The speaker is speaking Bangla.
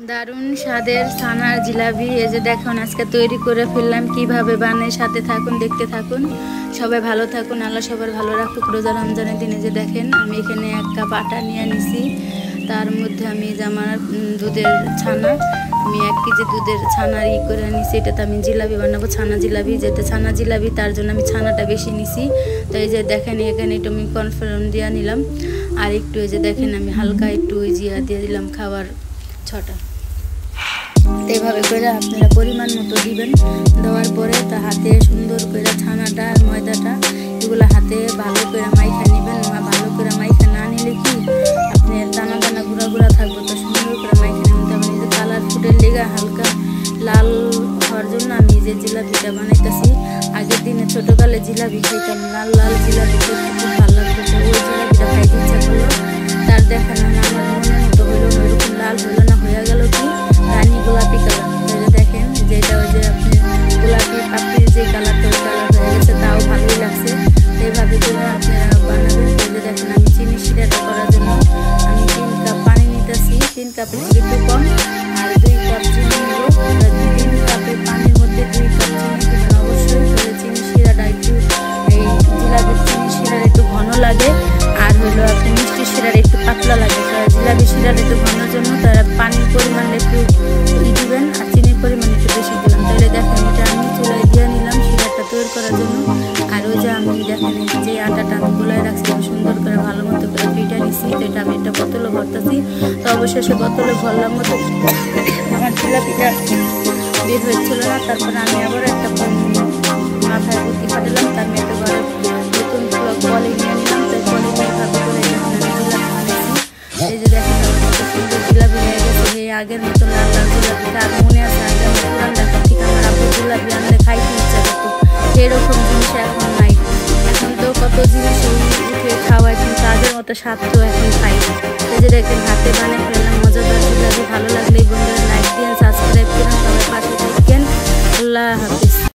দারুণ স্বাদের ছানার জিলাপি এই যে দেখুন আজকে তৈরি করে ফেললাম। কিভাবে বানাই সাথে থাকুন, দেখতে থাকুন। সবাই ভালো থাকুন, আল্লাহ সবার ভালো রাখুক। রোজা রমজানের দিনে যে দেখেন আমি এখানে 1 কাপ আটা নিয়ে নিছি। তার মধ্যে আমি যে আমার দুধের ছানা, আমি 1 কেজি দুধের ছানার করে নিছি। এটাতে আমি জিলাপি বানাবো, ছানা জিলাপি। যেতে ছানা জিলাপি তার জন্য আমি ছানাটা বেশি নিছি। তো এই যে দেখেন এখানে একটু আমি কর্নফ্লাওয়ার দিয়ে নিলাম। আর একটু এই যে দেখেন আমি হালকা একটু জিরা দিয়ে দিলাম, খাবার ছটা। এইভাবে করে আপনারা পরিমাণ মতো দিবেন। দেওয়ার পরে তা হাতে সুন্দর করে ছানাটা আর ময়দাটা এগুলো হাতে ভালো করে মাইখা নেবেন। ভালো করে মাইখা না নিলে কি আপনার দানা দানা গুঁড়া গুঁড়া থাকবে, তো সুন্দর করে মাইখা নিতে হবে। যে কালার ফুটের লেগে হালকা লাল হওয়ার জন্য আমি যে জিলাপিটা বানাইতেছি। আগের দিনে ছোটোকালে জিলাপি খাইতাম, লাল লাল জিলাপি খেতে খুব ভালো লাগতো। ওই জিলাপিটা খাইতে ইচ্ছা করলো, তার দেখানো না আমার মনের মতো হইলো না, ওইরকম লাল হইলো না, হয়ে গেল কি রানী গোলাপি কালার। দেখেন যেটা ওই যে আপনি গোলাপি পাপড়ির যে কালারটা, ওই কালার হয়ে গেছে, তাও ভালোই লাগছে। এইভাবে করে আপনারা বানাবেন। যে দেখেন আমি চিনি শিরাটা করার জন্য আমি 3 কাপ পানি নিতেছি। 3 কাপের থেকে একটু কম, আর 2 কাপ চিনি নেব। 3 কাপের পানির মধ্যে 2 কাপ চিনি দেবেন অবশ্যই। তাহলে চিনি শিরাটা একটু এই জিলাপির চিনি শিরার একটু ঘন লাগে, আর হলো আপনি মিষ্টি শিরার একটু পাতলা লাগে। জিলাপি শিরার একটু ঘনের জন্য তারা পানির পরিমাণ একটু দিবেন, আর চিনির পরিমাণ একটু বেশি দেবেন। তাহলে দেখেন এটা আমি চুলায় দিয়ে নিলাম শিরাটা তৈরি করার জন্য। আর ওই যে আমি দেখেন যে আটাটা আমি গোলায় রাখছি, সুন্দর করে ভালো মতো করে পিঠা নিচ্ছি। তো এটা আমি একটা বোতলে ভরতেছি। তো অবশ্যই সে বোতলে ভরলাম মতো আমার জিলাপিটা বের হয়েছিল না। তারপরে আমি আবার একটা মাথায় বুদ্ধি পাঠালাম, তার মেয়েতে ঘরে নতুন কলি নিয়ে নিলাম। তো কলি নিয়ে ভাবে করে জিলাপি বানাইছি। এই যে দেখেন কত সুন্দর জিলাপি হয়ে গেছে। এই আগের মতো লাল লাল জিলাপি আর মনে আছে আগে আমি পুরান ঢাকা থেকে আমার আব্বু জিলাপি আনলে খাইতে ইচ্ছা করতো, সেরকম জিনিস এখন নাই। এখন তো কত জিনিস উঠে খাওয়ায়, কিন্তু আগের মতো স্বাদ তো এখন খাই না। এই যে দেখেন হাতে বানিয়ে ফেললাম, মজাদার